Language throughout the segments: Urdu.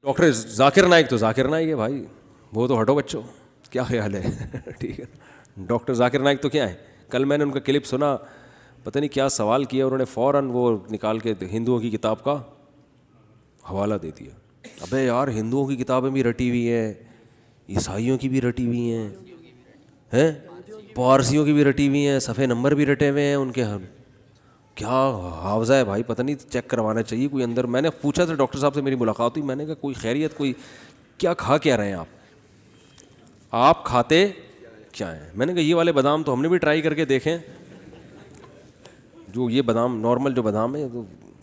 ڈاکٹر ذاکر نائک تو ذاکر نائک ہے بھائی, وہ تو ہٹو بچوں, کیا خیال ہے ٹھیک ہے. ڈاکٹر ذاکر نائک تو کیا ہے. کل میں نے ان کا کلپ سنا, پتہ نہیں کیا سوال کیا, انہوں نے فوراً وہ نکال کے ہندوؤں کی کتاب کا حوالہ دے دیا. ابے یار ہندوؤں کی کتابیں بھی رٹی ہوئی ہیں, عیسائیوں کی بھی رٹی ہوئی ہیں, پارسیوں کی بھی رٹی ہوئی ہیں, صفحے نمبر بھی رٹے ہوئے ہیں ان کے. کیا حافظہ ہے بھائی, پتہ نہیں چیک کروانا چاہیے کوئی اندر. میں نے پوچھا تھا ڈاکٹر صاحب سے, میری ملاقات ہوئی, میں نے کہا کوئی خیریت, کوئی کیا کھا کیا رہے ہیں آپ کھاتے کیا ہیں. میں نے کہا یہ والے بادام تو ہم نے بھی ٹرائی کر کے دیکھیں, جو یہ بادام نارمل جو بادام ہے,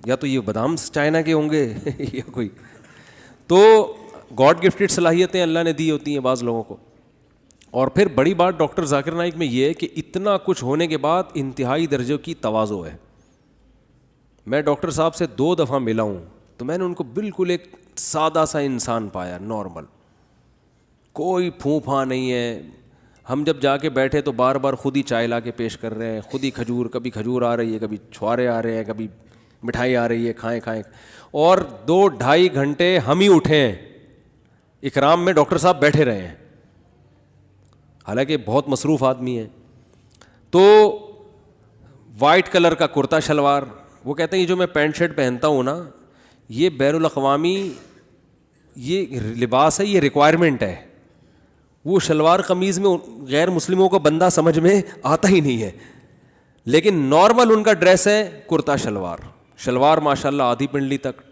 یا تو یہ بادام چائنا کے ہوں گے یا کوئی. تو گاڈ گفٹڈ صلاحیتیں اللہ نے دی ہوتی ہیں بعض لوگوں کو. اور پھر بڑی بات ڈاکٹر ذاکر نائک میں یہ ہے کہ اتنا کچھ ہونے کے بعد انتہائی درجے کی تواضع ہے. میں ڈاکٹر صاحب سے 2 دفعہ ملا ہوں تو میں نے ان کو بالکل ایک سادہ سا انسان پایا, نارمل, کوئی پھوں پھاں نہیں ہے. ہم جب جا کے بیٹھے تو بار بار خود ہی چائے لا کے پیش کر رہے ہیں, خود ہی کھجور, کبھی کھجور آ رہی ہے, کبھی چھوارے آ رہے ہیں, کبھی مٹھائی آ رہی ہے, کھائیں کھائیں. اور 2-2.5 گھنٹے ہم ہی اٹھے ہیں, اکرام میں ڈاکٹر صاحب بیٹھے رہے ہیں, حالانکہ بہت مصروف آدمی ہے. تو وائٹ کلر کا کرتا شلوار, وہ کہتے ہیں یہ جو میں پینٹ شرٹ پہنتا ہوں نا, یہ بین الاقوامی یہ لباس ہے, یہ ریکوائرمنٹ ہے. وہ شلوار قمیض میں غیر مسلموں کو بندہ سمجھ میں آتا ہی نہیں ہے, لیکن نارمل ان کا ڈریس ہے کرتا شلوار. شلوار ماشاء اللہ آدھی پنڈلی تک,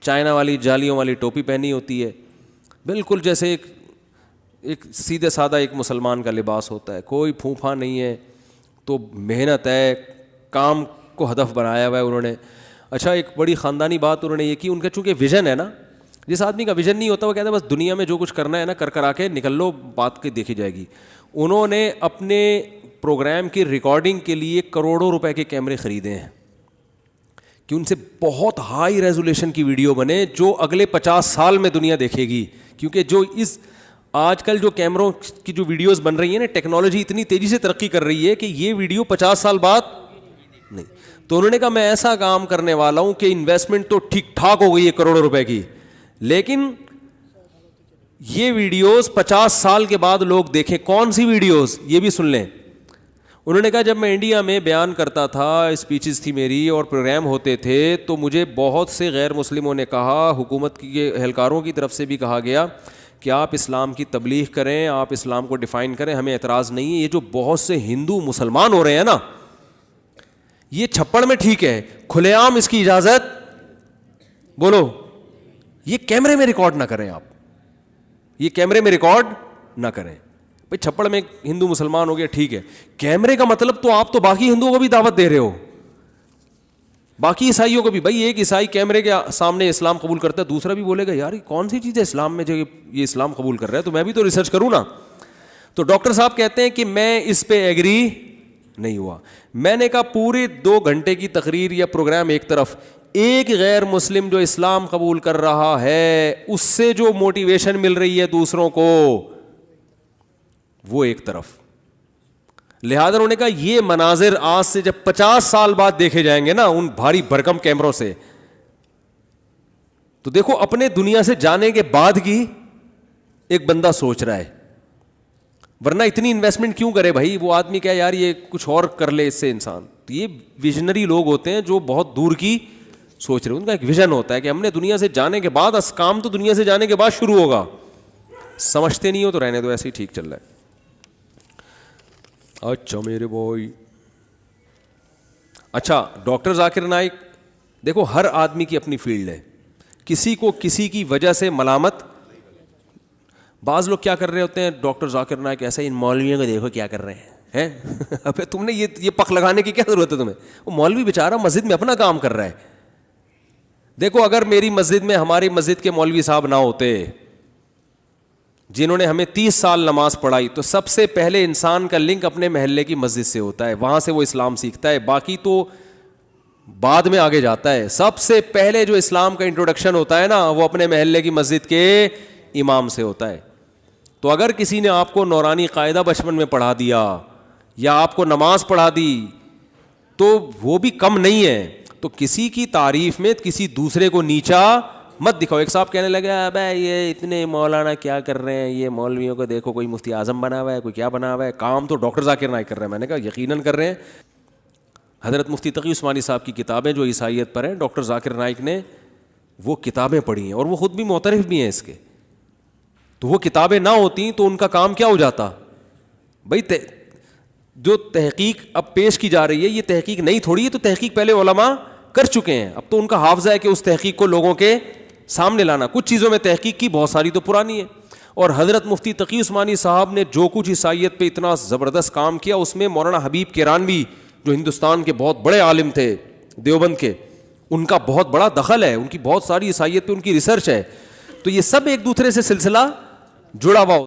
چائنا والی جالیوں والی ٹوپی پہنی ہوتی ہے, بالکل جیسے ایک سیدھے سادہ ایک مسلمان کا لباس ہوتا ہے, کوئی پھوں پھاں نہیں ہے. تو محنت ہے, کام کو ہدف بنایا ہوا ہے انہوں نے. اچھا ایک بڑی خاندانی بات انہوں نے یہ کی, ان کا چونکہ ویژن ہے نا, جس آدمی کا ویژن نہیں ہوتا وہ کہتا ہے بس دنیا میں جو کچھ کرنا ہے نا کر آ کے نکل لو, بات کی دیکھی جائے گی. انہوں نے اپنے پروگرام کی ریکارڈنگ کے لیے کروڑوں روپے کے کیمرے خریدے ہیں کہ ان سے بہت ہائی ریزولیشن کی ویڈیو بنے جو اگلے 50 سال میں دنیا دیکھے گی. کیونکہ جو اس آج کل جو کیمروں کی جو ویڈیوز بن رہی ہیں نا, ٹیکنالوجی اتنی تیزی سے ترقی کر رہی ہے کہ یہ ویڈیو 50 سال بعد نہیں. تو انہوں نے کہا میں ایسا کام کرنے والا ہوں کہ انویسٹمنٹ تو ٹھیک ٹھاک ہو گئی ہے کروڑوں روپے کی, لیکن یہ ویڈیوز 50 سال کے بعد لوگ دیکھیں. کون سی ویڈیوز, یہ بھی سن لیں. انہوں نے کہا جب میں انڈیا میں بیان کرتا تھا, اسپیچز تھی میری اور پروگرام ہوتے تھے, تو مجھے بہت سے غیر مسلموں نے کہا, حکومت کے اہلکاروں کی طرف سے بھی کہا گیا کہ آپ اسلام کی تبلیغ کریں, آپ اسلام کو ڈیفائن کریں, ہمیں اعتراض نہیں ہے. یہ جو بہت سے ہندو مسلمان ہو رہے ہیں نا, یہ چھپڑ میں ٹھیک ہے, کھلے عام اس کی اجازت بولو, یہ کیمرے میں ریکارڈ نہ کریں. آپ یہ کیمرے میں ریکارڈ نہ کریں. بھائی چھپڑ میں ہندو مسلمان ہو گیا ٹھیک ہے, کیمرے کا مطلب تو آپ تو باقی ہندوؤں کو بھی دعوت دے رہے ہو, باقی عیسائیوں کو بھی. بھائی ایک عیسائی کیمرے کے سامنے اسلام قبول کرتا ہے, دوسرا بھی بولے گا یار کون سی چیز ہے اسلام میں جو یہ اسلام قبول کر رہا ہے, تو میں بھی تو ریسرچ کروں نا. تو ڈاکٹر صاحب کہتے ہیں کہ میں اس پہ ایگری نہیں ہوا. میں نے کہا پورے 2 گھنٹے کی تقریر یا پروگرام ایک طرف, ایک غیر مسلم جو اسلام قبول کر رہا ہے اس سے جو موٹیویشن مل رہی ہے دوسروں کو, وہ ایک طرف. لہذا انہوں نے کہا یہ مناظر آج سے جب 50 سال بعد دیکھے جائیں گے نا ان بھاری بھرکم کیمروں سے, تو دیکھو اپنے دنیا سے جانے کے بعد کی ایک بندہ سوچ رہا ہے, ورنہ اتنی انویسٹمنٹ کیوں کرے بھائی. وہ آدمی کیا یار یہ کچھ اور کر لے اس سے انسان. تو یہ ویژنری لوگ ہوتے ہیں جو بہت دور کی سوچ رہے ہیں, ان کا ایک ویژن ہوتا ہے کہ ہم نے دنیا سے جانے کے بعد, کام تو دنیا سے جانے کے بعد شروع ہوگا. سمجھتے نہیں ہو تو رہنے دو, ایسے ہی ٹھیک چل رہا ہے. اچھا میرے بھائی, اچھا ڈاکٹر ذاکر نائک, دیکھو ہر آدمی کی اپنی فیلڈ ہے, کسی کو کسی کی وجہ سے ملامت. بعض لوگ کیا کر رہے ہوتے ہیں, ڈاکٹر ذاکر نائک ایسا, ان مولویوں کو دیکھو کیا کر رہے ہیں. ابے تم نے یہ پک لگانے کی کیا ضرورت ہے تمہیں. وہ مولوی بیچارہ مسجد میں اپنا کام کر رہا ہے. دیکھو اگر میری مسجد میں ہماری مسجد کے مولوی صاحب نہ ہوتے جنہوں نے ہمیں 30 سال نماز پڑھائی, تو سب سے پہلے انسان کا لنک اپنے محلے کی مسجد سے ہوتا ہے, وہاں سے وہ اسلام سیکھتا ہے, باقی تو بعد میں آگے جاتا ہے. سب سے پہلے جو اسلام کا انٹروڈکشن ہوتا ہے نا وہ اپنے محلے کی مسجد کے امام سے ہوتا ہے. تو اگر کسی نے آپ کو نورانی قاعدہ بچپن میں پڑھا دیا یا آپ کو نماز پڑھا دی تو وہ بھی کم نہیں ہے. تو کسی کی تعریف میں کسی دوسرے کو نیچا مت دکھاؤ. ایک صاحب کہنے لگے ابے یہ اتنے مولانا کیا کر رہے ہیں, یہ مولویوں کو دیکھو, کوئی مفتی اعظم بنا ہوا ہے, کوئی کیا بنا ہوا ہے, کام تو ڈاکٹر ذاکر نائک کر رہے ہیں. میں نے کہا یقیناً کر رہے ہیں. حضرت مفتی تقی عثمانی صاحب کی کتابیں جو عیسائیت پر ہیں, ڈاکٹر ذاکر نائک نے وہ کتابیں پڑھی ہیں, اور وہ خود بھی معترف بھی ہیں اس کے. تو وہ کتابیں نہ ہوتی تو ان کا کام کیا ہو جاتا بھائی. جو تحقیق اب پیش کی جا رہی ہے یہ تحقیق نہیں تھوڑی ہے, تو تحقیق پہلے علماء کر چکے ہیں. اب تو ان کا حافظہ ہے کہ اس تحقیق کو لوگوں کے سامنے لانا. کچھ چیزوں میں تحقیق کی, بہت ساری تو پرانی ہے. اور حضرت مفتی تقی عثمانی صاحب نے جو کچھ عیسائیت پہ اتنا زبردست کام کیا, اس میں مولانا حبیب کیرانوی جو ہندوستان کے بہت بڑے عالم تھے دیوبند کے, ان کا بہت بڑا دخل ہے, ان کی بہت ساری عیسائیت پہ ان کی ریسرچ ہے. تو یہ سب ایک دوسرے سے سلسلہ جڑا ہوا.